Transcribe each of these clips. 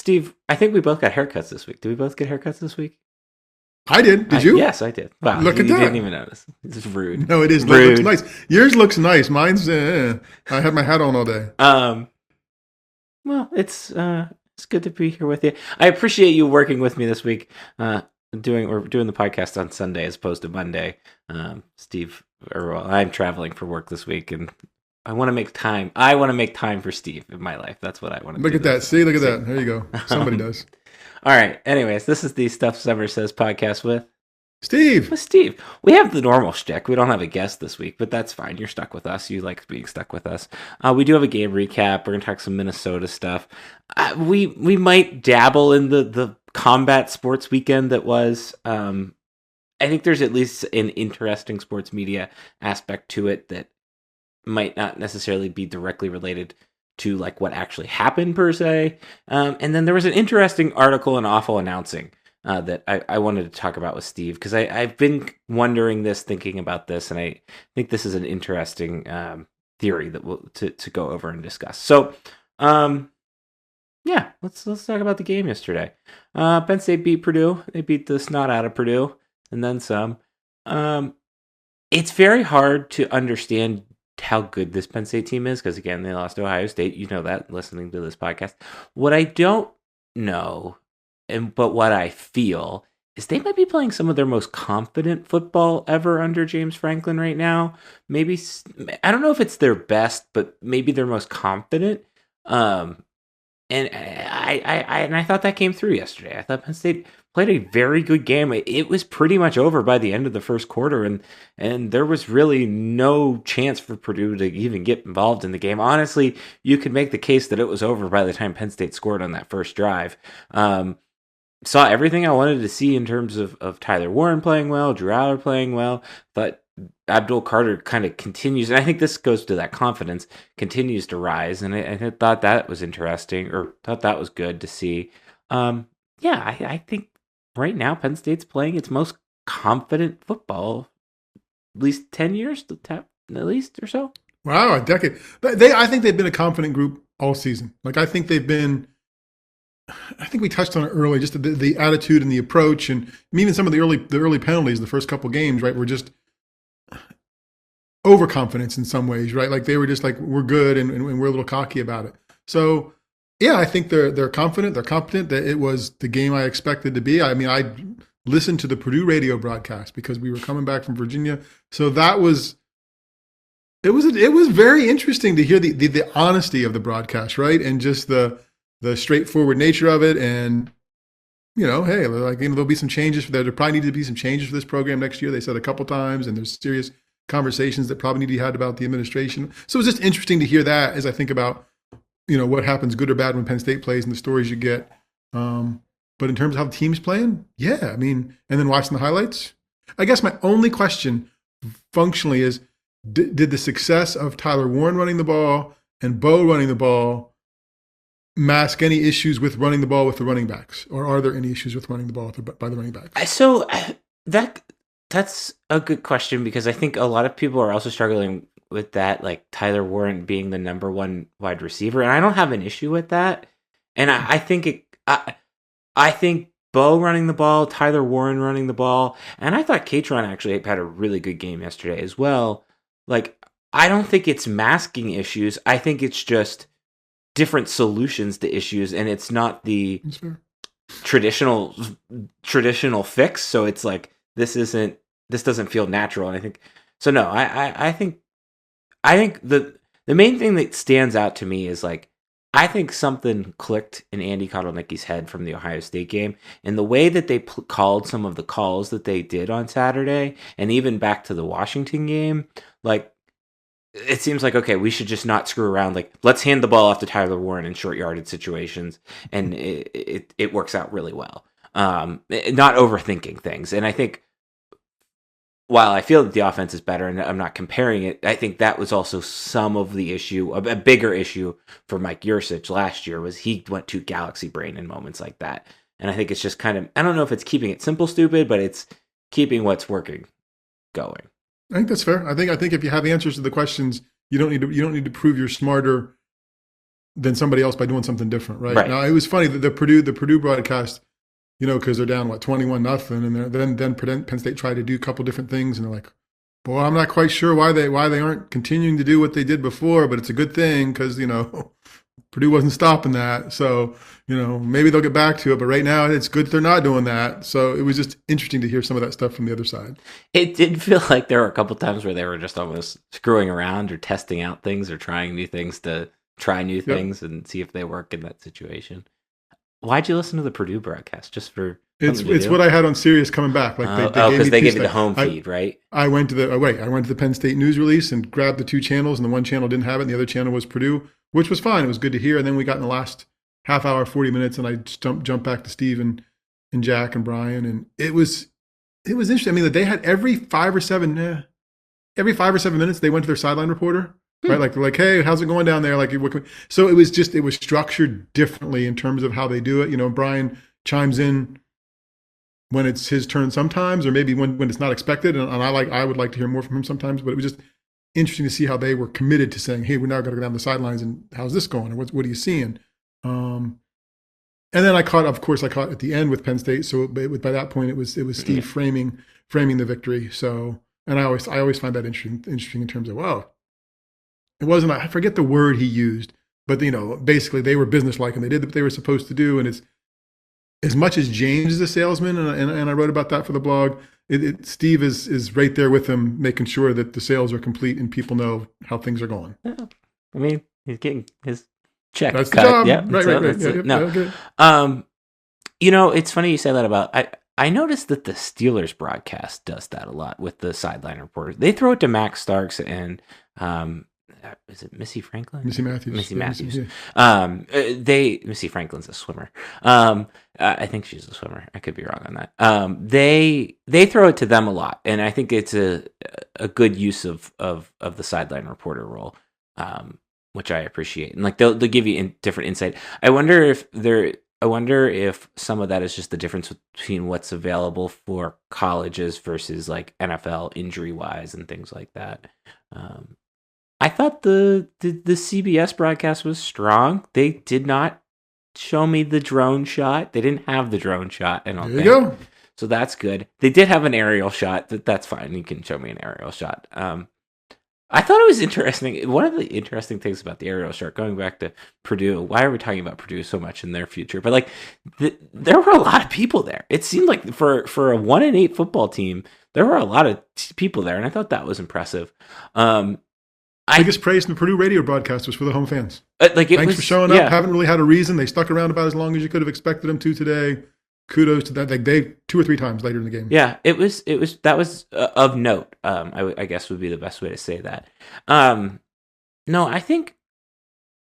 Steve, I think we both got haircuts this week. Did we both get haircuts this week? I did. Did you? Yes, I did. Wow, Look at you that. didn't even notice. This is rude. No, it is. Rude. It looks nice. Yours looks nice. Mine's. I have my hat on all day. Well, it's good to be here with you. I appreciate you working with me this week. Doing the podcast on Sunday as opposed to Monday. Steve, I'm traveling for work this week, and I want to make time. I want to make time for Steve in my life. That's what I want to do. Look at that. See, look at that. There you go. Somebody does. All right. Anyways, this is the Stuff Summer Says podcast with Steve. We have the normal shtick. We don't have a guest this week, but that's fine. You're stuck with us. You like being stuck with us. We do have a game recap. We're going to talk some Minnesota stuff. We might dabble in the combat sports weekend that was. I think there's at least an interesting sports media aspect to it that might not necessarily be directly related to like what actually happened per se. And then there was an interesting article in Awful Announcing that I wanted to talk about with Steve, because I've been wondering this, thinking about this, and I think this is an interesting theory that we'll to go over and discuss. So, yeah, let's talk about the game yesterday. Penn State beat Purdue. They beat the snot out of Purdue, and then some. It's very hard to understand how good this Penn State team is, because again, they lost to Ohio State. You know that, listening to this podcast. What I don't know, but what I feel, is they might be playing some of their most confident football ever under James Franklin right now. Maybe, I don't know if it's their best, but maybe their most confident. And I thought that came through yesterday. I thought Penn State played a very good game. It was pretty much over by the end of the first quarter, and there was really no chance for Purdue to even get involved in the game. Honestly, you could make the case that it was over by the time Penn State scored on that first drive. Saw everything I wanted to see in terms of Tyler Warren playing well, Drew Aller playing well, but Abdul Carter kind of continues, and I think this goes to that confidence, continues to rise, and I thought that was interesting, or thought that was good to see. I think right now Penn State's playing its most confident football, at least 10 years, at least, or so. Wow, a decade. I think they've been a confident group all season. Like, I think we touched on it early, just the attitude and the approach, and even some of the early penalties, the first couple games, right, were just overconfidence in some ways, right? Like, they were just like, we're good, and we're a little cocky about it. So, yeah, I think they're confident, they're competent. That it was the game I expected to be. I mean, I listened to the Purdue radio broadcast because we were coming back from Virginia, so that was. It was very interesting to hear the honesty of the broadcast, right, and just the straightforward nature of it. And hey, like, there'll be some changes. There probably need to be some changes for this program next year. They said a couple times, and there's serious conversations that probably need to be had about the administration. So it was just interesting to hear that as I think about, what happens, good or bad, when Penn State plays and the stories you get. But in terms of how the team's playing, yeah, I mean, and then watching the highlights, I guess my only question functionally is, did the success of Tyler Warren running the ball and Bo running the ball mask any issues with running the ball with the running backs? Or are there any issues with running the ball by the running backs? So that's a good question, because I think a lot of people are also struggling with that, like Tyler Warren being the number one wide receiver. And I don't have an issue with that. And I think I think Bo running the ball, Tyler Warren running the ball, and I thought Katron actually had a really good game yesterday as well. Like, I don't think it's masking issues. I think it's just different solutions to issues, and it's not the traditional fix. So it's like, this doesn't feel natural. And I think so. No, I think the main thing that stands out to me is, like, I think something clicked in Andy Kotelnicki's head from the Ohio State game, and the way that they called some of the calls that they did on Saturday, and even back to the Washington game. Like, it seems like, okay, we should just not screw around. Like, let's hand the ball off to Tyler Warren in short yardage situations, and it works out really well. Not overthinking things. And I think, while I feel that the offense is better, and I'm not comparing it, I think that was also some of the issue. A bigger issue for Mike Yurcich last year was he went to galaxy brain in moments like that. And I think it's just kind of, I don't know if it's keeping it simple stupid, but it's keeping what's working going. I think that's fair. I think if you have answers to the questions, you don't need to prove you're smarter than somebody else by doing something different, right? Right. Now it was funny that the Purdue broadcast, because they're down 21-0, and then Penn State tried to do a couple different things, and they're like, boy, I'm not quite sure why they aren't continuing to do what they did before, but it's a good thing because Purdue wasn't stopping that. So maybe they'll get back to it, but right now it's good they're not doing that. So it was just interesting to hear some of that stuff from the other side. It did feel like there were a couple times where they were just almost screwing around or testing out things or trying new things to try new things and see if they work in that situation. Why'd you listen to the Purdue broadcast? Just for it's what I had on Sirius coming back. Like they gave you the home feed, right? I went to the Penn State news release and grabbed the two channels, and the one channel didn't have it, and the other channel was Purdue, which was fine. It was good to hear. And then we got in the last half hour, 40 minutes, and I jumped back to Steve and Jack and Brian, and it was interesting. I mean, they had every 5 or 7 minutes they went to their sideline reporter. Right, like they're like, hey, how's it going down there? Like, so it was structured differently in terms of how they do it. Brian chimes in when it's his turn sometimes, or maybe when it's not expected, and I would like to hear more from him sometimes. But it was just interesting to see how they were committed to saying, hey, we're now going to go down the sidelines, and how's this going, or what are you seeing? And then I caught at the end with Penn State. So by that point, it was Steve framing the victory. So, and I always find that interesting in terms of, wow. It wasn't, I forget the word he used, but basically they were businesslike and they did what they were supposed to do. And it's as much as James is a salesman, and I wrote about that for the blog. Steve is right there with him, making sure that the sales are complete and people know how things are going. Yeah. I mean, he's getting his check. That's cut. the job. Yeah, Right. No, it's funny you say that about. I noticed that the Steelers broadcast does that a lot with the sideline reporters. They throw it to Max Starks and. Is it Missy Franklin? Missy Matthews. Yeah. Missy Franklin's a swimmer. I think she's a swimmer. I could be wrong on that. They throw it to them a lot, and I think it's a good use of the sideline reporter role, which I appreciate. And like they'll give you different insight. I wonder if some of that is just the difference between what's available for colleges versus like NFL injury wise and things like that. I thought the CBS broadcast was strong. They did not show me the drone shot. They didn't have the drone shot. I don't think. There you go. So that's good. They did have an aerial shot. That's fine. You can show me an aerial shot. I thought it was interesting. One of the interesting things about the aerial shot, going back to Purdue, why are we talking about Purdue so much in their future? But like, there were a lot of people there. It seemed like for a 1-8 football team, there were a lot of people there, and I thought that was impressive. Biggest praise in the Purdue radio broadcast was for the home fans. Thanks for showing up. Haven't really had a reason. They stuck around about as long as you could have expected them to today. Kudos to that. Like they 2 or 3 times later in the game. Yeah, it was that was of note. I guess would be the best way to say that. No, I think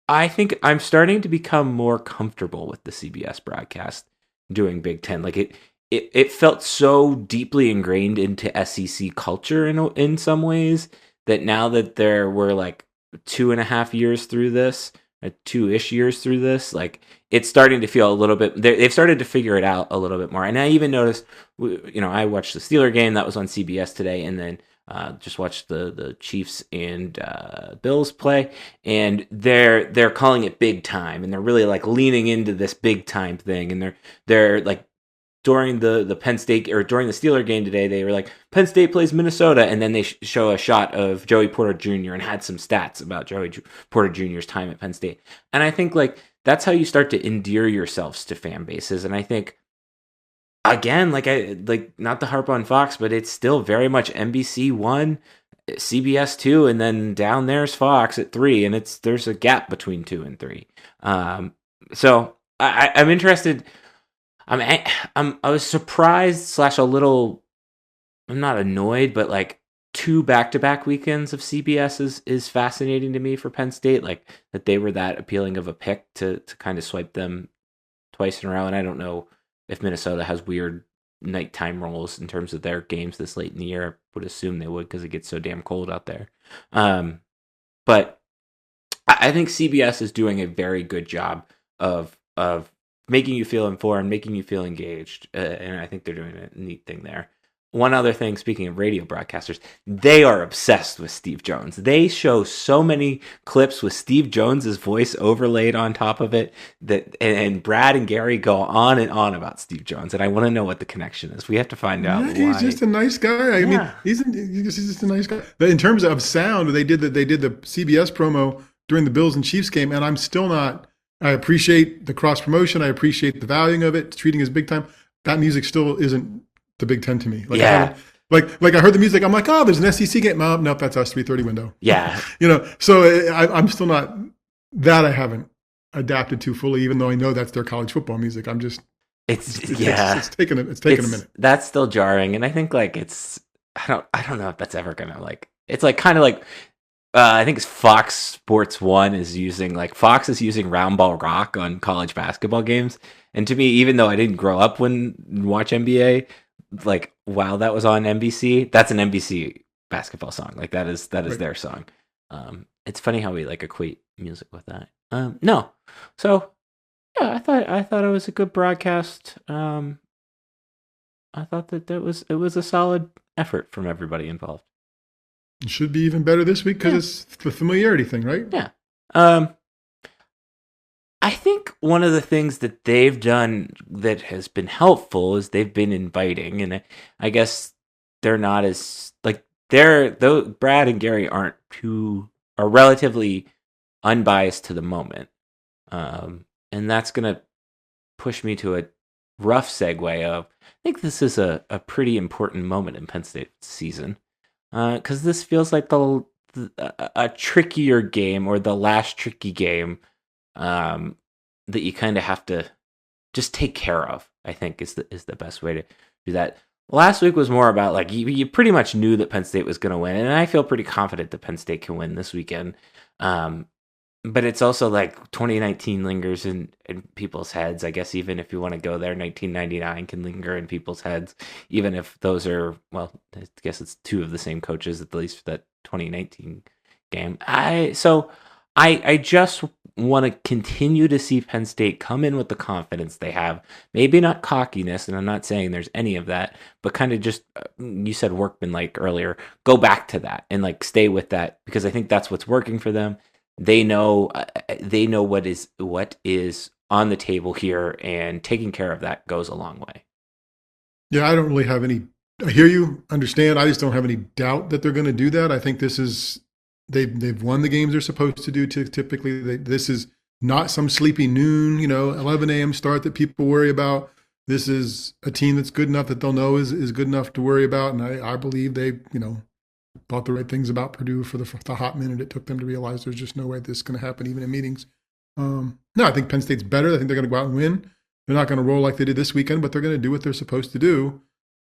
I'm starting to become more comfortable with the CBS broadcast doing Big Ten. Like it felt so deeply ingrained into SEC culture in some ways. That now that there were like 2.5 years through this, 2-ish years through this, like it's starting to feel a little bit. They've started to figure it out a little bit more. And I even noticed, I watched the Steeler game that was on CBS today, and then just watched the Chiefs and Bills play, and they're calling it big time, and they're really like leaning into this big time thing, and they're like. During the Penn State or during the Steeler game today, they were like, Penn State plays Minnesota, and then they show a shot of Joey Porter Jr. and had some stats about Joey Porter Jr.'s time at Penn State. And I think like that's how you start to endear yourselves to fan bases. And I think again, not to harp on Fox, but it's still very much NBC 1, CBS 2, and then down there's Fox at 3, and there's a gap between 2 and 3. So I'm interested. I was surprised / a little. I'm not annoyed, but like 2 back-to-back weekends of CBS is fascinating to me for Penn State. Like that they were that appealing of a pick to kind of swipe them twice in a row. And I don't know if Minnesota has weird nighttime rules in terms of their games this late in the year. I would assume they would because it gets so damn cold out there. But I think CBS is doing a very good job of making you feel informed, making you feel engaged, and I think they're doing a neat thing there. one other thing, speaking of radio broadcasters, they are obsessed with Steve Jones. They show so many clips with Steve Jones's voice overlaid on top of it and Brad and Gary go on and on about Steve Jones, and I want to know what the connection is. We have to find out why. He's just a nice guy. I mean, he's just a nice guy. But in terms of sound, they did the CBS promo during the Bills and Chiefs game, and I'm still not. I appreciate the cross promotion. I appreciate the valuing of it, treating it as big time. That music still isn't the Big Ten to me. Like, yeah. I heard the music. I'm like, oh, there's an SEC game. Oh, nope, that's us 3:30 window. Yeah. So I'm still not that. I haven't adapted to fully, even though I know that's their college football music. I'm just. It's taken a minute. That's still jarring, and I think like I don't know if that's ever gonna like. It's like kind of like. I think it's Fox Sports 1 is using Fox is using Round Ball Rock on college basketball games. And to me, even though I didn't grow up watch NBA, while that was on NBC, that's an NBC basketball song. That is right. Their song. It's funny how we equate music with that. No. So yeah, I thought it was a good broadcast. I thought that it was a solid effort from everybody involved. It should be even better this week because it's the familiarity thing, right? Yeah. I think one of the things that they've done that has been helpful is they've been inviting, and I guess they're not as though Brad and Gary are relatively unbiased to the moment, and that's gonna push me to a rough segue of I think this is a pretty important moment in Penn State's season. Because this feels like a trickier game or the last tricky game that you kind of have to just take care of. I think is the best way to do that. Last week was more about you pretty much knew that Penn State was going to win, and I feel pretty confident that Penn State can win this weekend. But it's also 2019 lingers in people's heads. I guess even if you want to go there, 1999 can linger in people's heads, even if those are, I guess it's two of the same coaches, at least for that 2019 game. I just want to continue to see Penn State come in with the confidence they have. Maybe not cockiness, and I'm not saying there's any of that, but kind of just, you said workmanlike earlier, go back to that and stay with that, because I think that's what's working for them. They know what is on the table here, and taking care of that goes a long way. Yeah, I don't really have any. I hear you, understand. I just don't have any doubt that they're going to do that. I think this is they've won the games they're supposed to do. Typically, this is not some sleepy noon, 11 a.m. start that people worry about. This is a team that's good enough that they'll know is good enough to worry about, and I believe they thought the right things about Purdue for the hot minute it took them to realize there's just no way this is going to happen, even in meetings. No, I think Penn State's better. I think they're going to go out and win. They're not going to roll like they did this weekend, but they're going to do what they're supposed to do.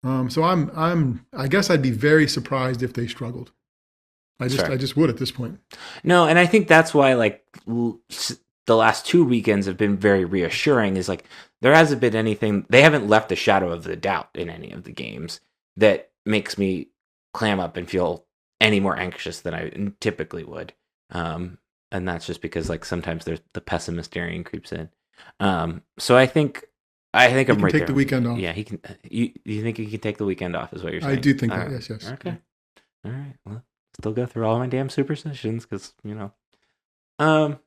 So I guess I'd be very surprised if they struggled. I just would at this point. No, and I think that's why the last 2 weekends have been very reassuring. Is there hasn't been anything. They haven't left a shadow of the doubt in any of the games that makes me clam up and feel any more anxious than I typically would. And that's just because sometimes there's the pessimist Darian creeps in. So I think I'm right there. Take the weekend off. Yeah, he can. You think he can take the weekend off? Is what you're saying? I do think that. Yes. Okay. All right. Well, still go through all my damn superstitions because No. So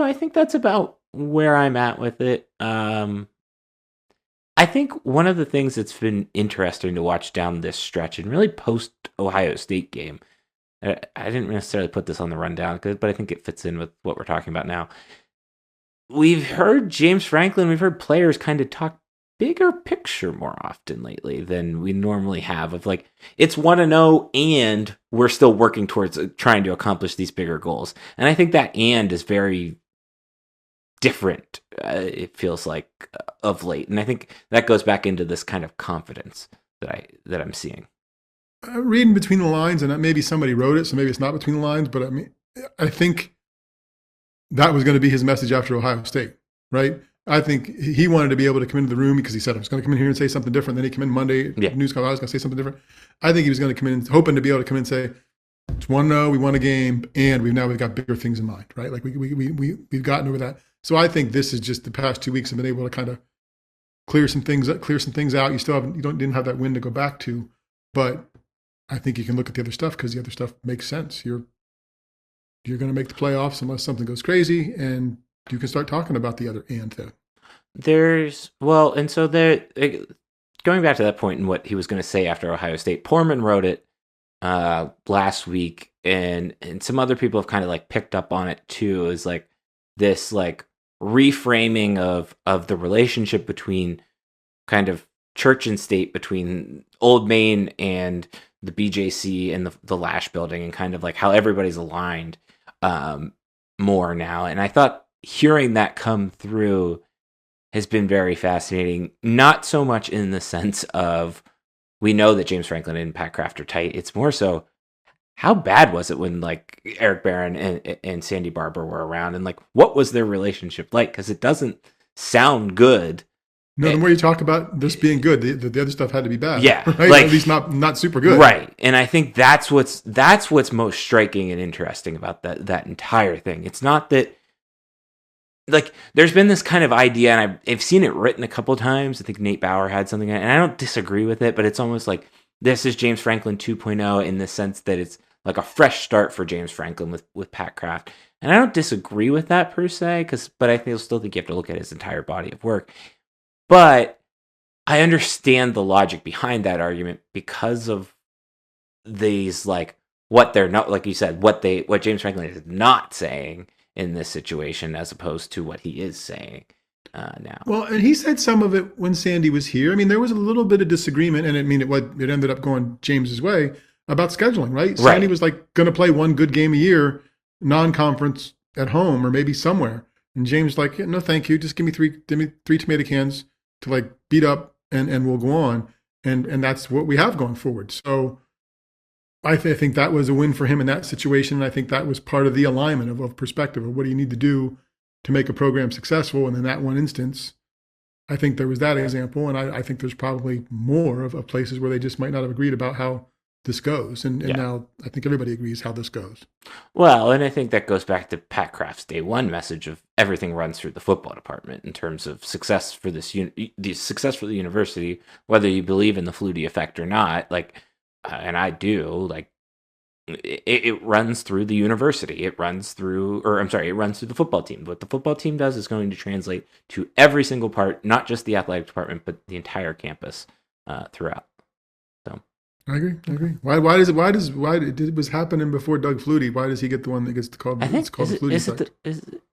I think that's about where I'm at with it. I think one of the things that's been interesting to watch down this stretch and really post Ohio State game, I didn't necessarily put this on the rundown, but I think it fits in with what we're talking about now. We've heard James Franklin, we've heard players kind of talk bigger picture more often lately than we normally have of it's 1-0 and we're still working towards trying to accomplish these bigger goals. And I think that and is very different, it feels like, of late, and I think that goes back into this kind of confidence that I'm seeing. Reading between the lines, and maybe somebody wrote it, so maybe it's not between the lines, but I think that was going to be his message after Ohio State, right? I think he wanted to be able to come into the room because he said, I was going to come in here and say something different. Then he came in Monday, news call, I was going to say something different. I think he was going to come in hoping to be able to come in and say, it's 1-0, we won a game, and we've got bigger things in mind, right? We've gotten over that. So I think this is just the past 2 weeks have been able to kind of clear some things out. Didn't have that win to go back to, but I think you can look at the other stuff because the other stuff makes sense. You're going to make the playoffs unless something goes crazy, and you can start talking about the other and thing. Going back to that point and what he was going to say after Ohio State, Portman wrote it last week, and some other people have kind of like picked up on it too, is like this like reframing of the relationship between kind of church and state, between Old Main and the BJC and the Lash building, and kind of like how everybody's aligned more now. And I thought hearing that come through has been very fascinating. Not so much in the sense of we know that James Franklin and Pat Kraft are tight. It's more so, how bad was it when like Eric Barron and Sandy Barber were around, and like what was their relationship like? Because it doesn't sound good. No, the more you talk about this being good, the other stuff had to be bad. Yeah, right? Like, at least not super good. Right. And I think that's what's most striking and interesting about that entire thing. It's not that, like, there's been this kind of idea, and I've seen it written a couple times. I think Nate Bauer had something, and I don't disagree with it, but it's almost like this is James Franklin 2.0 in the sense that it's like a fresh start for James Franklin with Pat Kraft. And I don't disagree with that per se, but I still think you have to look at his entire body of work. But I understand the logic behind that argument because of these, like, what they're not, like you said, what James Franklin is not saying in this situation as opposed to what he is saying now. Well, and he said some of it when Sandy was here. I mean, there was a little bit of disagreement, and it ended up going James's way about scheduling, right? Sandy was like going to play one good game a year, non-conference at home or maybe somewhere. And James was like, yeah, no, thank you. Just give me three tomato cans to like beat up and we'll go on. And that's what we have going forward. So I think that was a win for him in that situation. And I think that was part of the alignment of perspective of what do you need to do to make a program successful. And in that one instance, I think there was that example. And I think there's probably more of places where they just might not have agreed about how this goes. And now I think everybody agrees how this goes. Well, and I think that goes back to Pat Kraft's day one message of everything runs through the football department in terms of success for the success for the university, whether you believe in the Flutie effect or not. Like, and I do, like, it runs through the university. It runs through the football team. What the football team does is going to translate to every single part, not just the athletic department, but the entire campus throughout. So I agree. Why it was happening before Doug Flutie? Why does he get the one that gets called? It's called the Flutie effect.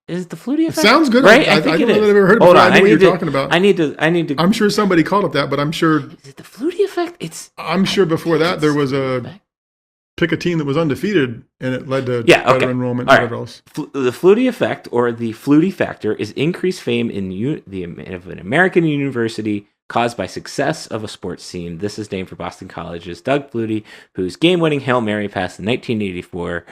Is it the Flutie effect? It sounds good, right? I don't know that I've ever heard it before. I know what you're talking about. I need to. I'm sure somebody called it that, but I'm sure. Is it the Flutie effect? I'm sure before that there was pick a team that was undefeated, and it led to better enrollment and whatever else. The Flutie effect, or the Flutie factor, is increased fame of an American university caused by success of a sports team. This is named for Boston College's Doug Flutie, whose game-winning Hail Mary pass in 1984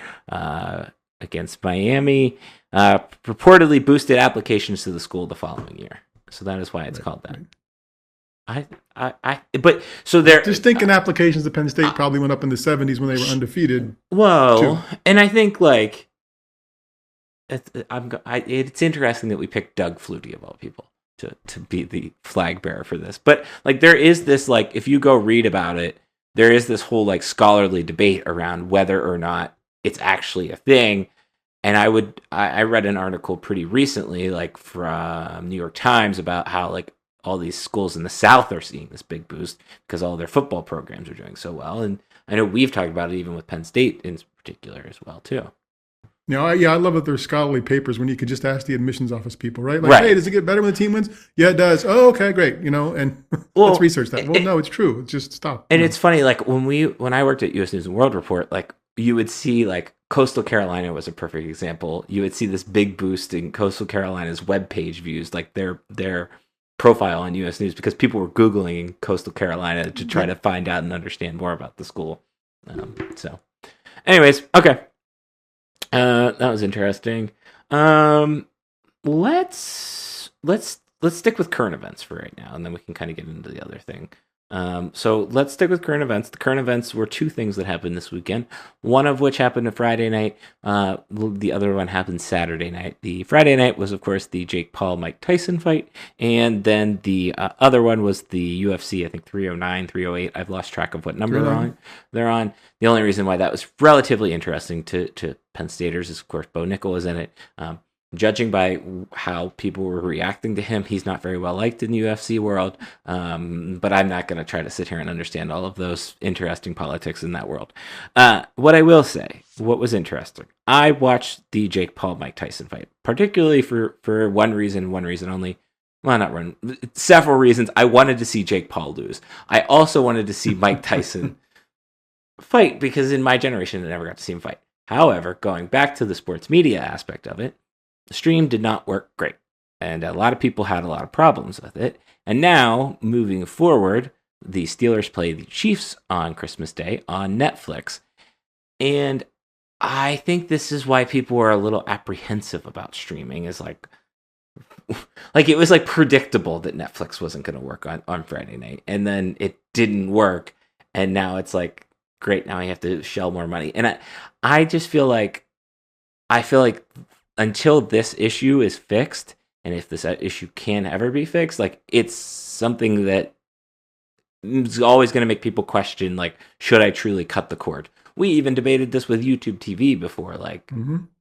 against Miami purportedly boosted applications to the school the following year. So that is why it's called that. But so they're just thinking applications to Penn State probably went up in the 70s when they were undefeated. Well, and I think like it's interesting that we picked Doug Flutie of all people to be the flag bearer for this. But like there is this, like, if you go read about it, there is this whole like scholarly debate around whether or not it's actually a thing. And I read an article pretty recently, like from New York Times, about how like all these schools in the South are seeing this big boost because all their football programs are doing so well. And I know we've talked about it even with Penn State in particular as well too. I love that there's scholarly papers when you could just ask the admissions office people, right? Like, hey, does it get better when the team wins? Yeah, it does. Oh, okay, great. And let's research that. Well, no, it's true. It's just stop. And it's funny, like when I worked at U.S. News and World Report, like you would see like Coastal Carolina was a perfect example. You would see this big boost in Coastal Carolina's webpage views, like their profile on U.S. News, because people were Googling Coastal Carolina to try to find out and understand more about the school. So anyways, okay. That was interesting. Let's stick with current events for right now, and then we can kind of get into the other thing. So let's stick with current events. The current events were two things that happened this weekend, one of which happened on Friday night. The other one happened Saturday night. The Friday night was, of course, the Jake Paul-Mike Tyson fight. And then the other one was the UFC, I think 309, 308. I've lost track of what number they're on. The only reason why that was relatively interesting to Penn Staters is, of course, Bo Nickel was in it. Judging by how people were reacting to him, he's not very well liked in the UFC world. But I'm not going to try to sit here and understand all of those interesting politics in that world. What I will say, what was interesting, I watched the Jake Paul-Mike Tyson fight, particularly for one reason only. Well, not one, several reasons. I wanted to see Jake Paul lose. I also wanted to see Mike Tyson fight, because in my generation, I never got to see him fight. However, going back to the sports media aspect of it, the stream did not work great, and a lot of people had a lot of problems with it. And now, moving forward, the Steelers play the Chiefs on Christmas Day on Netflix. And I think this is why people were a little apprehensive about streaming, is like it was like predictable that Netflix wasn't going to work on Friday night. And then it didn't work. And now it's like, great, now I have to shell more money. And I just feel like, until this issue is fixed, and if this issue can ever be fixed, like, it's something that is always going to make people question, like, should I truly cut the cord? We even debated this with YouTube TV before. Like,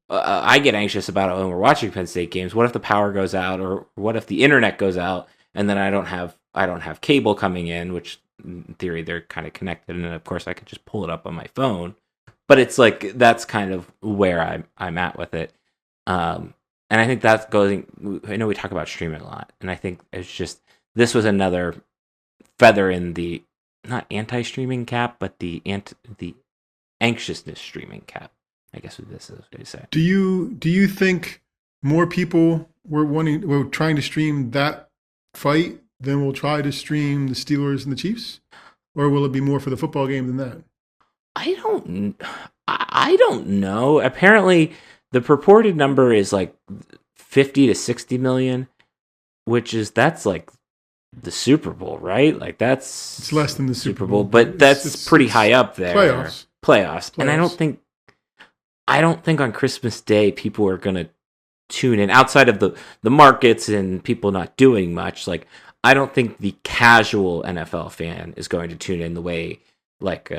I get anxious about it when we're watching Penn State games. What if the power goes out, or what if the internet goes out, and then I don't have cable coming in, which in theory they're kind of connected, and then of course I could just pull it up on my phone. But it's like, that's kind of where I'm at with it. And I think that's going. I know we talk about streaming a lot, and I think it's just, this was another feather in the, not anti-streaming cap, but the anxiousness streaming cap, I guess what this is what you say. Do you think more people were trying to stream that fight than will try to stream the Steelers and the Chiefs, or will it be more for the football game than that? I don't know. Apparently, the purported number is like 50 to 60 million, that's like the Super Bowl, right? Like, it's less than the Super Bowl, but that's pretty high up there. Playoffs. And I don't think on Christmas Day people are going to tune in, outside of the markets and people not doing much. Like, I don't think the casual NFL fan is going to tune in the way like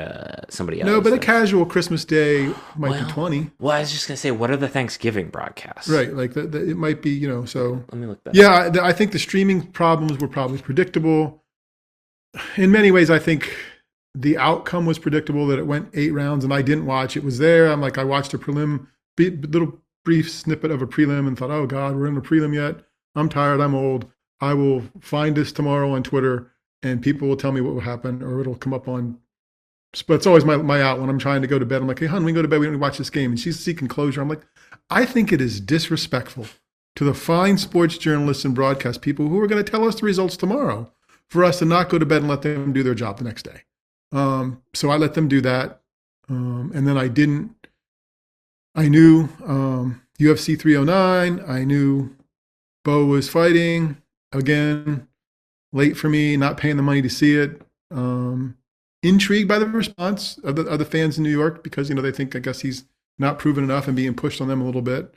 somebody else. No, but a casual Christmas Day might be 20. Well, I was just going to say, what are the Thanksgiving broadcasts? Right, like it might be, so. Let me look that up. I think the streaming problems were probably predictable. In many ways, I think the outcome was predictable, that it went 8 rounds, and I didn't watch. It was there. I'm like, I watched a little brief snippet of a prelim and thought, oh God, we're in a prelim yet. I'm tired, I'm old. I will find this tomorrow on Twitter, and people will tell me what will happen, or it'll come up on. But it's always my out when I'm trying to go to bed. I'm like, hey, hon, we can go to bed. We don't watch this game. And she's seeking closure. I'm like, I think it is disrespectful to the fine sports journalists and broadcast people who are going to tell us the results tomorrow for us to not go to bed and let them do their job the next day. So I let them do that. And then I knew UFC 309. I knew Bo was fighting. Again, late for me, not paying the money to see it. Intrigued by the response of the fans in New York, because they think, I guess, he's not proven enough and being pushed on them a little bit.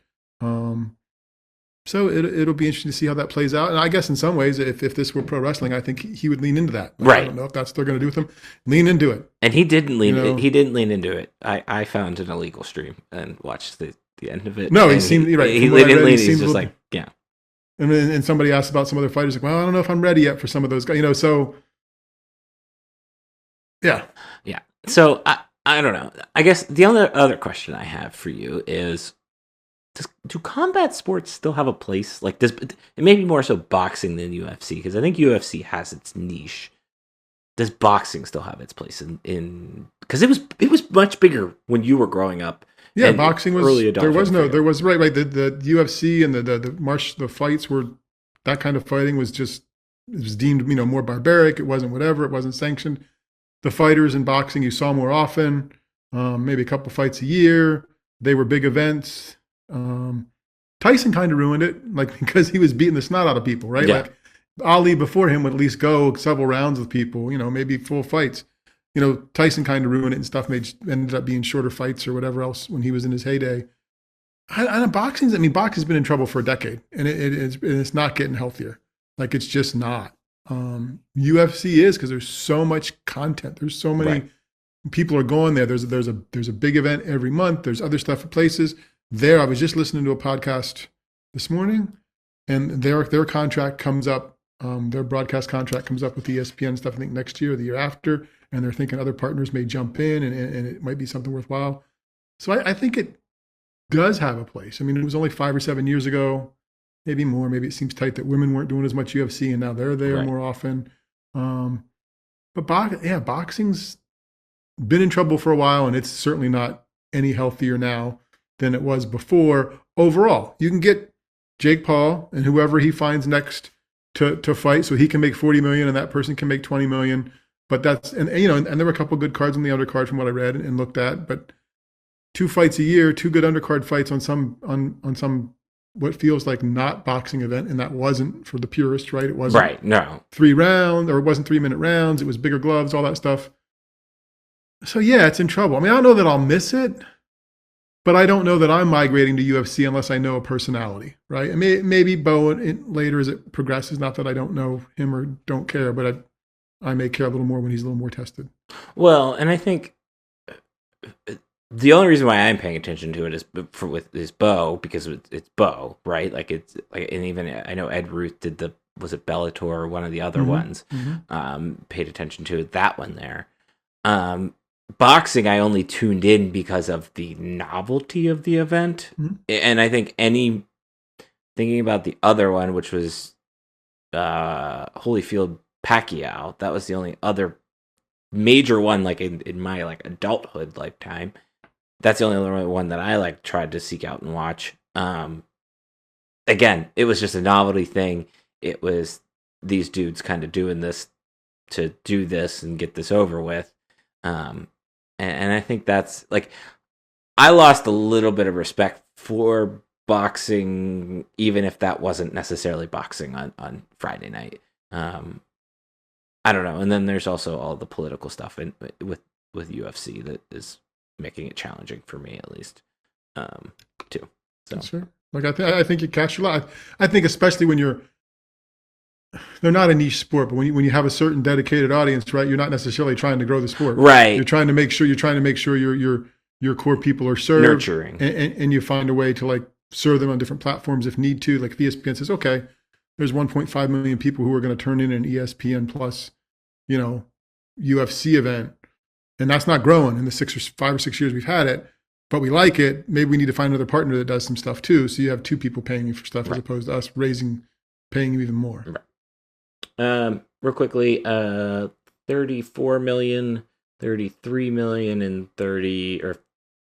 So it'll be interesting to see how that plays out. And I guess in some ways, if this were pro wrestling, I think he would lean into that. Right. I don't know if that's what they're going to do with him. Lean into it. And he didn't lean. He didn't lean into it. I found an illegal stream and watched the end of it. No, he seemed right. He didn't lean. He's just like, yeah. And somebody asked about some other fighters, like, well, I don't know if I'm ready yet for some of those guys. So. Yeah. So I don't know. I guess the other question I have for you is, do combat sports still have a place? Like, it may be more so boxing than UFC, because I think UFC has its niche. Does boxing still have its place in? Because it was much bigger when you were growing up. Yeah, boxing was early adult. There was right. The UFC and the fights were, that kind of fighting was deemed more barbaric. It wasn't whatever. It wasn't sanctioned. The fighters in boxing you saw more often, maybe a couple fights a year. They were big events. Tyson kind of ruined it, like, because he was beating the snot out of people, right? Yeah. Ali before him would at least go several rounds with people, maybe full fights. Tyson kind of ruined it and stuff ended up being shorter fights or whatever else when he was in his heyday. Boxing's been in trouble for a decade, and it's not getting healthier. Like, it's just not. UFC is, because there's so much content. There's so many people are going there. There's a big event every month. There's other stuff at places. I was just listening to a podcast this morning, and their contract comes up. Their broadcast contract comes up with ESPN and stuff, I think next year or the year after, and they're thinking other partners may jump in, and it might be something worthwhile. So I think it does have a place. I mean, it was only 5 or 7 years ago, maybe more. Maybe it seems tight that women weren't doing as much UFC, and now they're there more often. But boxing's been in trouble for a while, and it's certainly not any healthier now than it was before. Overall, you can get Jake Paul and whoever he finds next to fight, so he can make $40 million and that person can make $20 million. But and there were a couple good cards on the undercard from what I read and looked at. But 2 fights a year, 2 good undercard fights on some what feels like not boxing event, and that wasn't for the purists, right? It wasn't 3 rounds, or it wasn't 3-minute rounds. It was bigger gloves, all that stuff. So yeah, it's in trouble. I mean, I don't know that I'll miss it, but I don't know that I'm migrating to UFC unless I know a personality, right? And maybe Bo later as it progresses. Not that I don't know him or don't care, but I may care a little more when he's a little more tested. Well, and I think the only reason why I'm paying attention to it is Bo, because it's Bo, right? Like, it's like, and even I know Ed Ruth did was it Bellator or one of the other ones? Paid attention to that one there. Boxing, I only tuned in because of the novelty of the event, and I think thinking about the other one, which was Holyfield Pacquiao, that was the only other major one, like in my like adulthood lifetime. That's the only other one that I like tried to seek out and watch. Again, it was just a novelty thing. It was these dudes kind of doing this to do this and get this over with. And I think that's like, I lost a little bit of respect for boxing, even if that wasn't necessarily boxing on Friday night. I don't know. And then there's also all the political stuff with UFC that is making it challenging for me, at least, too. So sure. Like, I think you catch a lot. I think especially when they're not a niche sport, but when you have a certain dedicated audience, right? You're not necessarily trying to grow the sport, right? You're trying to make sure your core people are served, nurturing, and you find a way to like serve them on different platforms if need to. Like, if ESPN says, okay, there's 1.5 million people who are going to turn in an ESPN Plus, UFC event, and that's not growing in the 5 or 6 years we've had it, but we like it. Maybe we need to find another partner that does some stuff too. So you have 2 people paying you for stuff, as opposed to us paying you even more. Right. Real quickly, 34 million, 33 million, and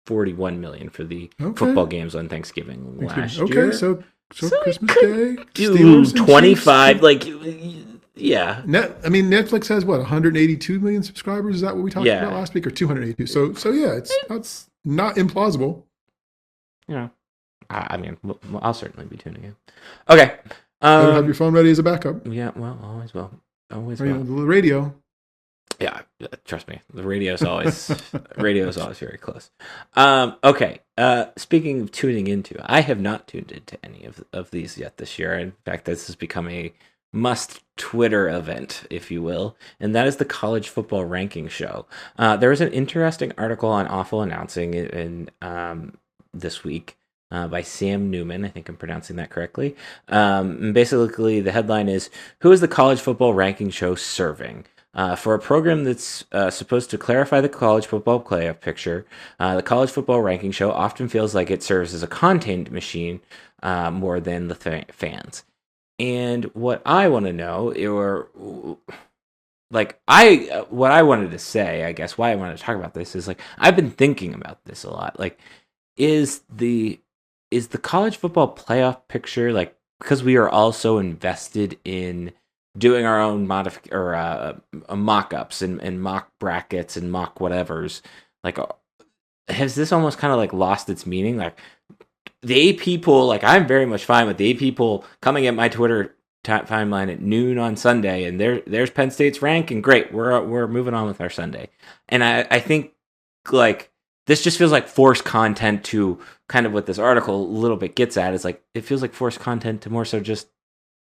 41 million for the football games on Thanksgiving last year. Okay, so Christmas Day, do 25, like, yeah. Netflix has what, 182 million subscribers? Is that what we talked about last week, or 282? So yeah, that's not implausible. I mean, I'll certainly be tuning in. Okay. Better have your phone ready as a backup. Yeah, well, always will. Always will. will. The radio. Yeah, trust me. The radio is always very close. Okay. Speaking of tuning into, I have not tuned into any of these yet this year. In fact, this has become a must Twitter event, if you will, and that is the college football ranking show. There was an interesting article on Awful Announcing in this week. By Sam Newman. I think I'm pronouncing that correctly. Basically, the headline is, who is the college football ranking show serving? For a program that's supposed to clarify the college football playoff picture, the college football ranking show often feels like it serves as a content machine more than the fans. And what I want to know, what I wanted to say, I guess, why I wanted to talk about this is, like, I've been thinking about this a lot. Like, is the college football playoff picture, like, because we are also invested in doing our own mock-ups and mock brackets and mock whatevers, like, has this almost kind of like lost its meaning? Like, the AP poll, like, I'm very much fine with the AP poll coming at my Twitter timeline at noon on Sunday, and there's Penn State's ranking. Great, we're moving on with our Sunday. And I think like this just feels like forced content to kind of what this article a little bit gets at. Is like it feels like forced content to more so just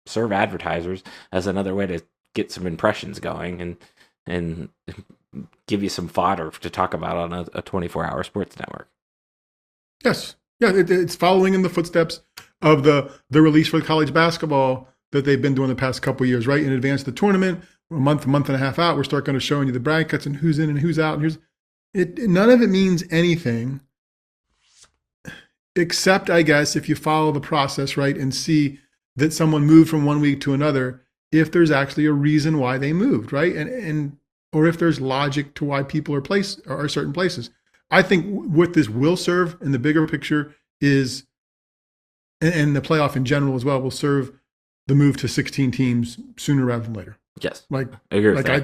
serve advertisers as another way to get some impressions going and give you some fodder to talk about on a 24-hour sports network. Yes. Yeah, it's following in the footsteps of the release for college basketball that they've been doing the past couple of years, right? In advance of the tournament, a month and a half out, we're start going to showing you the brackets and who's in and who's out. And none of it means anything except, I guess, if you follow the process, right, and see that someone moved from one week to another, if there's actually a reason why they moved, right? And or if there's logic to why people are certain places. I think what this will serve in the bigger picture is, and the playoff in general as well, will serve the move to 16 teams sooner rather than later. Yes, like I agree with that.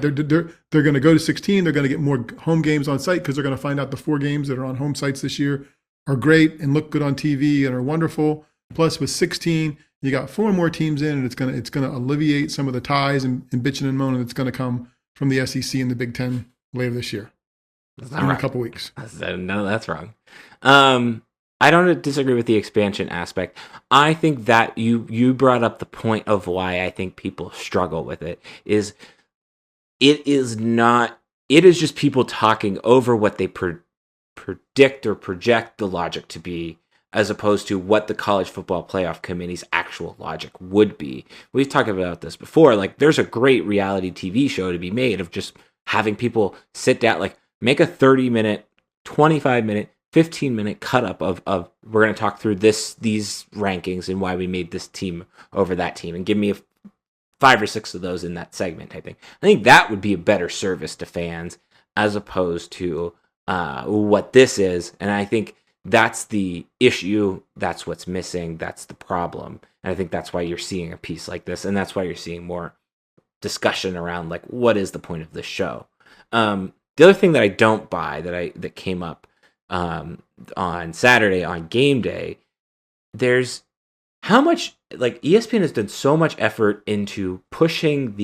They're going to go to 16. They're going to get more home games on site because they're going to find out the 4 games that are on home sites this year are great and look good on TV and are wonderful. Plus, with 16, you got 4 more teams in, and it's going to alleviate some of the ties and bitching and moaning that's going to come from the SEC and the Big Ten later this year. In a couple weeks. No, that's wrong. I don't disagree with the expansion aspect. I think that you brought up the point of why I think people struggle with it is just people talking over what they predict or project the logic to be, as opposed to what the college football playoff committee's actual logic would be. We've talked about this before. Like, there's a great reality TV show to be made of just having people sit down, like make a 30-minute, 25-minute, 15-minute cut up of we're going to talk through these rankings and why we made this team over that team, and give me 5 or 6 of those in that segment type thing. I think that would be a better service to fans as opposed to what this is. And I think that's the issue. That's what's missing. That's the problem. And I think that's why you're seeing a piece like this, and that's why you're seeing more discussion around like what is the point of this show. The other thing that I don't buy that came up on Saturday on game day, there's how much like ESPN has done so much effort into pushing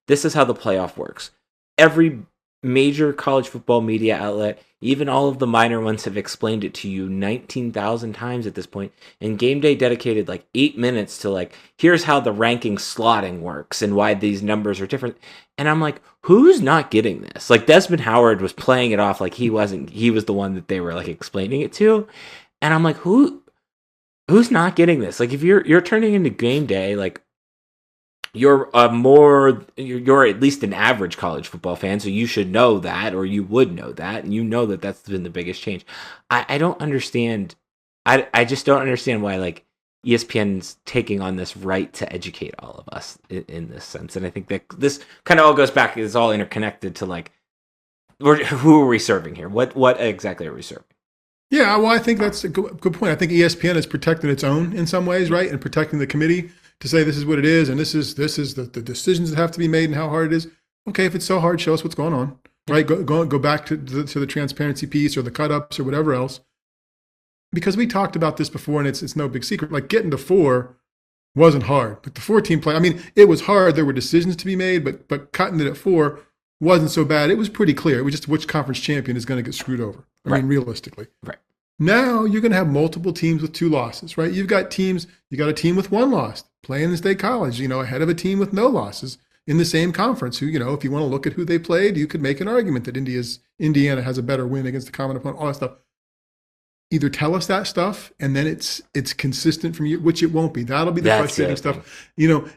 this is how the playoff works. Every major college football media outlet, even all of the minor ones, have explained it to you 19,000 times at this point. And game day dedicated like 8 minutes to like, here's how the ranking slotting works and why these numbers are different. And I'm like, who's not getting this? Like Desmond Howard was playing it off like he was the one that they were like explaining it to. And I'm like, who's not getting this? Like if you're turning into game day, like you're at least an average college football fan, so you should know that, or you would know that, and you know that that's been the biggest change. I don't understand. I just don't understand why like ESPN's taking on this right to educate all of us in this sense. And I think that this kind of all goes back. It's all interconnected to like, who are we serving here? What exactly are we serving? Yeah, well, I think that's a good point. I think ESPN is protecting its own in some ways, right, and protecting the committee to say this is what it is, and this is the decisions that have to be made and how hard it is. Okay, if it's so hard, show us what's going on, right? Go back to the transparency piece or the cut-ups or whatever else. Because we talked about this before, and it's no big secret. Like getting to 4 wasn't hard, but the 4-team play. I mean, it was hard. There were decisions to be made, but cutting it at 4 wasn't so bad. It was pretty clear. It was just which conference champion is going to get screwed over. I mean, realistically. Right. Now you're going to have multiple teams with 2 losses, right? You got a team with 1 loss playing in state college, ahead of a team with no losses in the same conference who, if you want to look at who they played, you could make an argument that Indiana has a better win against the common opponent, all that stuff. Either tell us that stuff and then it's consistent from you, which it won't be. That'll be the frustrating stuff.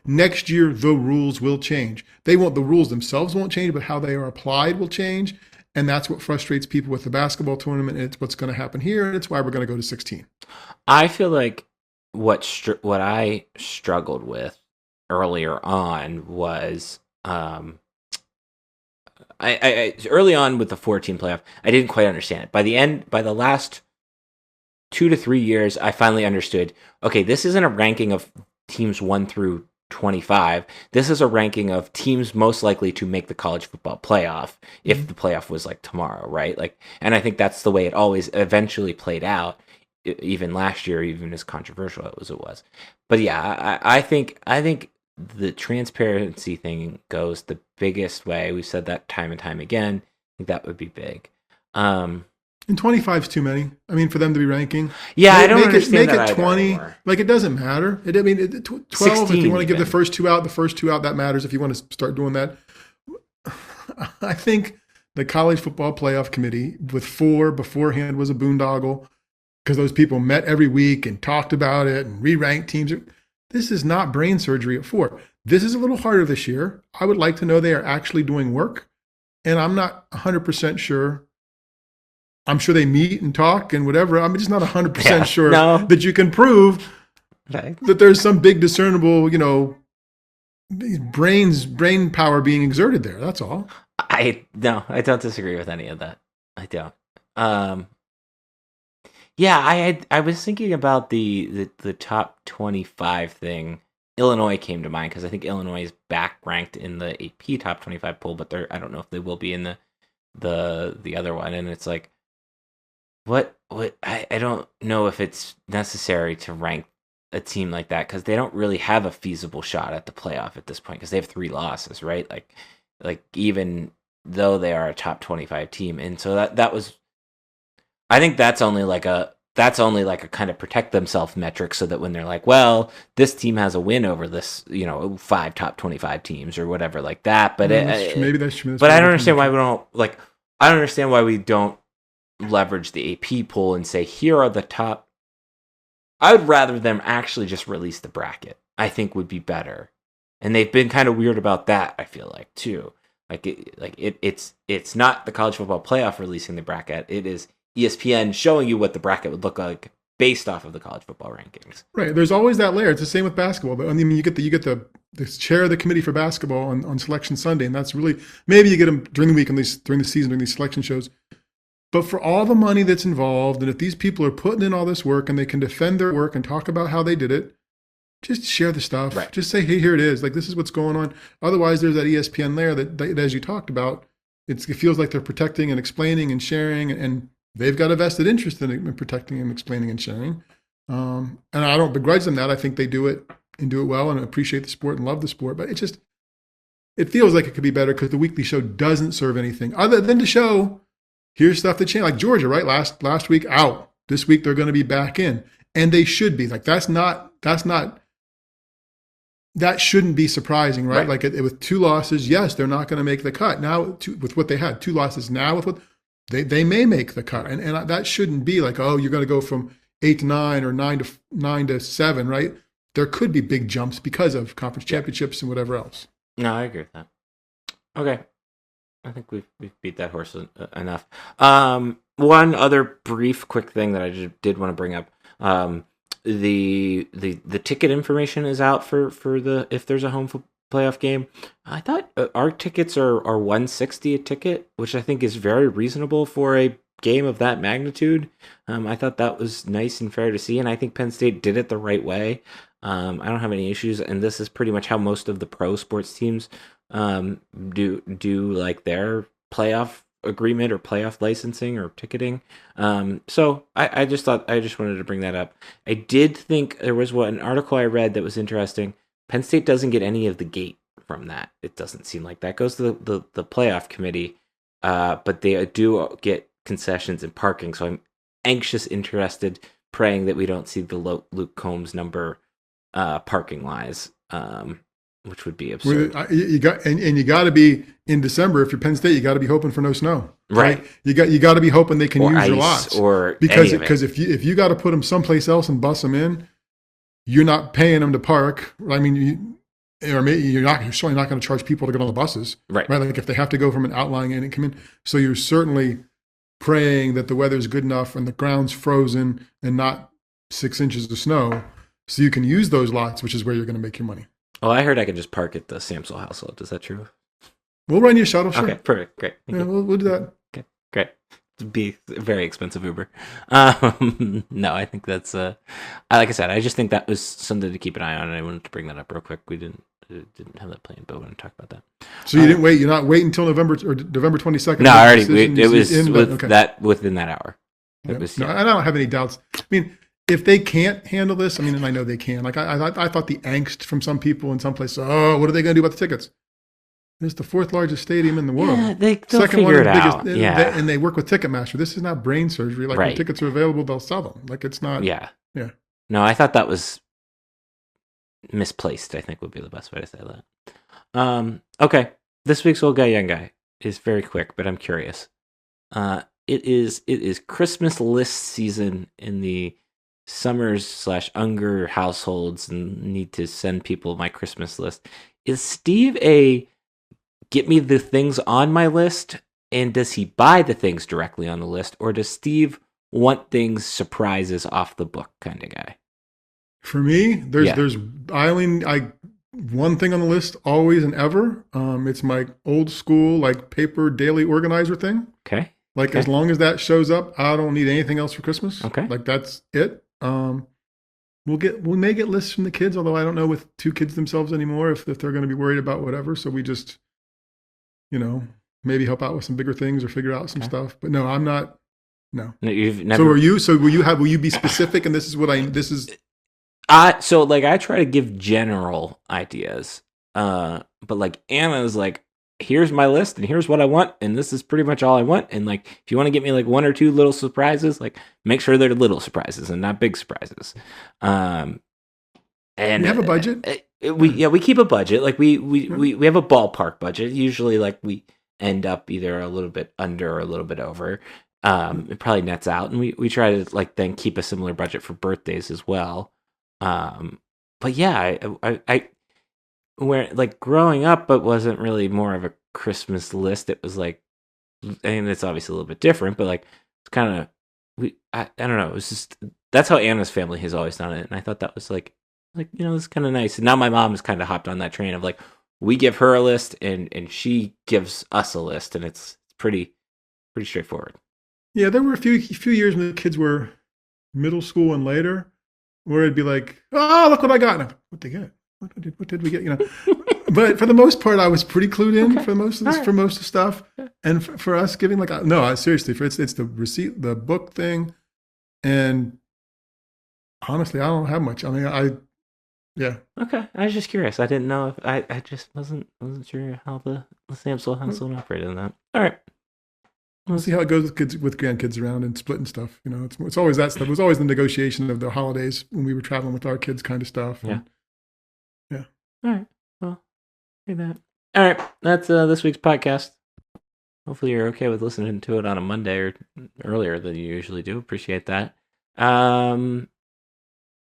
Next year, the rules will change. The rules themselves won't change, but how they are applied will change. And that's what frustrates people with the basketball tournament. It's what's going to happen here, and it's why we're going to go to 16. I feel like what I struggled with earlier on was I early on with the 4-team playoff, I didn't quite understand it. By the last 2 to 3 years, I finally understood. Okay, this isn't a ranking of teams 1 through 25. This is a ranking of teams most likely to make the college football playoff if the playoff was like tomorrow, right? Like, and I think that's the way it always eventually played out, even last year, even as controversial as it was. But yeah, I think the transparency thing goes the biggest way, we've said that time and time again. I think that would be big. And 25 is too many. I mean, for them to be ranking. Yeah, I don't understand make it 20. Anymore. Like, it doesn't matter. 12, 16, if you want to give the first two out, that matters if you want to start doing that. I think the College Football Playoff Committee with 4 beforehand was a boondoggle because those people met every week and talked about it and re-ranked teams. This is not brain surgery at 4. This is a little harder this year. I would like to know they are actually doing work, and I'm not 100% sure. I'm sure they meet and talk and whatever. I'm just not 100% sure that you can prove that there's some big discernible, brain power being exerted there. That's all. I don't disagree with any of that. I don't. I was thinking about the top 25 thing. Illinois came to mind because I think Illinois is back ranked in the AP top 25 poll, but I don't know if they will be in the other one. And it's like, I don't know if it's necessary to rank a team like that because they don't really have a feasible shot at the playoff at this point because they have 3 losses, right? Like even though they are a top 25 team, and so that was, I think that's only like a kind of protect themselves metric, so that when they're like, well, this team has a win over this, 5 top 25 teams or whatever like that. But maybe that's true. But I don't understand why we don't I don't understand why we don't leverage the AP poll and say, here are the top. I would rather them actually just release the bracket. I think would be better. And they've been kind of weird about that, I feel like, too. It's not the college football playoff releasing the bracket. It is ESPN showing you what the bracket would look like based off of the college football rankings. Right. There's always that layer. It's the same with basketball. But I mean, you get the chair of the committee for basketball on Selection Sunday, and that's really, maybe you get them during the week and during the season during these selection shows. But for all the money that's involved, and if these people are putting in all this work and they can defend their work and talk about how they did it, just share the stuff. Right. Just say, hey, here it is. Like, this is what's going on. Otherwise, there's that ESPN layer that as you talked about, it feels like they're protecting and explaining and sharing, and they've got a vested interest in protecting and explaining and sharing. And I don't begrudge them that. I think they do it and do it well and appreciate the sport and love the sport. But it feels like it could be better because the weekly show doesn't serve anything other than to show, here's stuff that changed. Like Georgia, right? Last week out. This week they're going to be back in. And they should be. Like, that shouldn't be surprising, right? Like with 2 losses, yes, they're not going to make the cut. Now, with what they had, 2 losses. Now with what they may make the cut. And that shouldn't be like, oh, you're going to go from 8 to 9 or 9 to 7, right? There could be big jumps because of conference championships and whatever else. No, I agree with that. Okay. I think we've beat that horse enough. One other brief, quick thing that I just did want to bring up. The ticket information is out for if there's a home playoff game. I thought our tickets are $160 a ticket, which I think is very reasonable for a game of that magnitude. I thought that was nice and fair to see, and I think Penn State did it the right way. I don't have any issues, and this is pretty much how most of the pro sports teams do like their playoff agreement or playoff licensing or ticketing. So I just wanted to bring that up. I did think there was an article I read that was interesting. Penn State doesn't get any of the gate from that. It doesn't seem like that goes to the playoff committee, but they do get concessions and parking. So I'm interested, praying that we don't see the Luke Combs number parking wise, which would be absurd. You got to be in December. If you're Penn State, you got to be hoping for no snow, right? You got to be hoping they can use your lots, because if you got to put them someplace else and bus them in, you're not paying them to park. I mean, you're certainly not going to charge people to get on the buses, right? Like if they have to go from an outlying end and come in, so you're certainly praying that the weather's good enough and the ground's frozen and not 6 inches of snow, so you can use those lots, which is where you're going to make your money. Oh, I heard I could just park at the Samsel household. Is that true? We'll run you a shuttle. Sure. Okay, perfect, great. Yeah, we'll do that. Okay, great. It'd be a very expensive Uber. No, I think that's like I said, I just think that was something to keep an eye on, and I wanted to bring that up real quick. We didn't have that planned, but I want to talk about that. So you didn't wait. You're not waiting until November 22nd. No, I already. It was within that hour. I don't have any doubts. I mean, if they can't handle this, I mean, and I know they can. Like I thought the angst from some people in some places. Oh, what are they going to do about the tickets? It's the fourth largest stadium in the world. Yeah, they'll figure it out. Yeah. And they work with Ticketmaster. This is not brain surgery. Like when tickets are available, they'll sell them. Like it's not. Yeah. Yeah. No, I thought that was misplaced, I think would be the best way to say that. Okay. This week's Old Guy, Young Guy is very quick, but I'm curious. It is Christmas list season in the Summers/Unger households and need to send people my Christmas list. Is Steve a get me the things on my list, and does he buy the things directly on the list, or does Steve want things surprises off the book kind of guy? For me, there's one thing on the list always and ever. It's my old school like paper daily organizer thing. Okay. Like as long as that shows up, I don't need anything else for Christmas. Okay. Like that's it. We may get lists from the kids, although I don't know with two kids themselves anymore if they're going to be worried about whatever. So we just, maybe help out with some bigger things or figure out some stuff. But no, I'm not. No. You've never. So are you? So will you be specific? And this is So like I try to give general ideas, but like Anna's like, here's my list and here's what I want, and this is pretty much all I want. And like, if you want to get me like one or two little surprises, like make sure they're little surprises and not big surprises. And you have a budget. We keep a budget. Like we have a ballpark budget. Usually, like we end up either a little bit under or a little bit over. It probably nets out, and we try to like then keep a similar budget for birthdays as well. But yeah, I where like growing up, it wasn't really more of a Christmas list. It was like, and it's obviously a little bit different, but like it's kind of I don't know. It was just that's how Anna's family has always done it, and I thought that was like it's kind of nice. And now my mom has kind of hopped on that train of like we give her a list and she gives us a list, and it's pretty straightforward. Yeah, there were a few years when the kids were middle school and later, where it'd be like, oh, look what I got. And what they get? What did we get? But for the most part, I was pretty clued in for most of this, for most of the stuff. And for us giving seriously, it's the receipt, the book thing, and honestly, I don't have much. I mean, yeah. Okay, I was just curious. I didn't know if I just wasn't sure how the Samsel household operated in that. All right. We'll see how it goes with kids, with grandkids around and splitting stuff. It's always that stuff. It was always the negotiation of the holidays when we were traveling with our kids, kind of stuff. Yeah. Yeah. All right. Well, do that. All right. That's this week's podcast. Hopefully you're okay with listening to it on a Monday or earlier than you usually do. Appreciate that.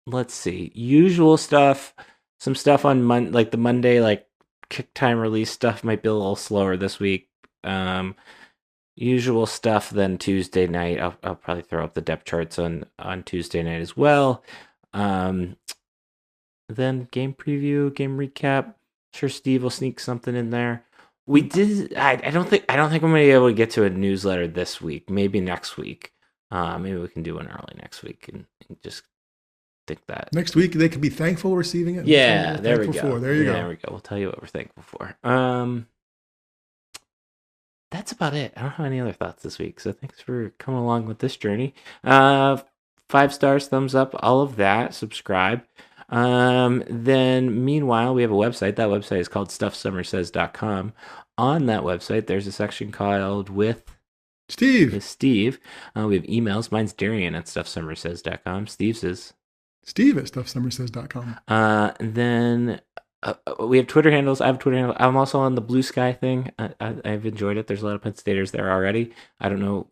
Let's see. Usual stuff. Some stuff on like the Monday, like kick time release stuff might be a little slower this week. Usual stuff then Tuesday night. I'll probably throw up the depth charts on Tuesday night as well. Then game preview, game recap. Sure, Steve will sneak something in there. We did. I don't think I'm gonna be able to get to a newsletter this week. Maybe next week. Maybe we can do one early next week and just think that next week they could be thankful receiving it. Yeah, there we go. There you go. There we go. We'll tell you what we're thankful for. That's about it. I don't have any other thoughts this week. So thanks for coming along with this journey. 5 stars, thumbs up, all of that. Subscribe. Then meanwhile, we have a website. That website is called stuffsummersays.com. On that website, there's a section called with Steve. We have emails. Mine's Darian at stuffsummersays.com. Steve's is Steve at stuffsummersays.com. Then we have Twitter handles. I have a Twitter handle. I'm also on the Blue Sky thing. I've enjoyed it. There's a lot of Penn Staters there already. I don't know.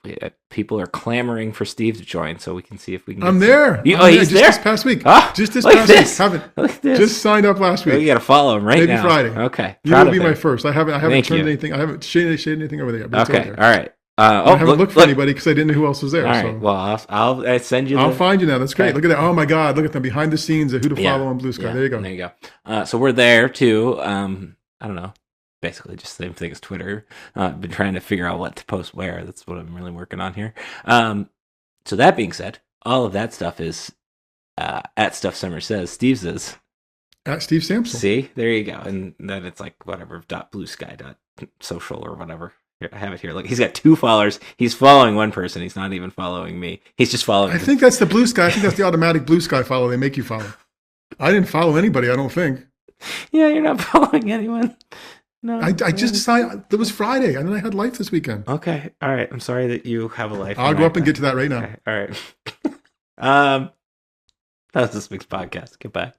People are clamoring for Steve to join, so we can see if we can. I'm there. He's just there this past week. Just this past week. Haven't just signed up last week. You got to follow him Maybe now. Friday. Okay. You will be my first. I haven't turned anything. I haven't shaded anything over there. But okay. All right. I haven't looked for anybody because I didn't know who else was there. All right. Well, I'll send you. I'll find you now. That's great. Okay. Look at that. Oh my God. Look at them behind the scenes of who to follow on Blue Sky. Yeah. There you go. There you go. So we're there too. I don't know. Basically, just the same thing as Twitter. I've been trying to figure out what to post where. That's what I'm really working on here. So that being said, all of that stuff is at Stuff Summer Says. Steve's is at Steve Sampson. See, there you go. And then it's like whatever .bluesky.social or whatever. Here, I have it here. Look, he's got 2 followers. He's following one person. He's not even following me. He's just following. I think that's the blue sky. I think that's the automatic blue sky follow. They make you follow. I didn't follow anybody. I don't think. Yeah, you're not following anyone. No, I just decided it was Friday, and then I had life this weekend. Okay, all right. I'm sorry that you have a life. I'll go up and get to that right now. Okay. All right. That was this week's podcast. Goodbye.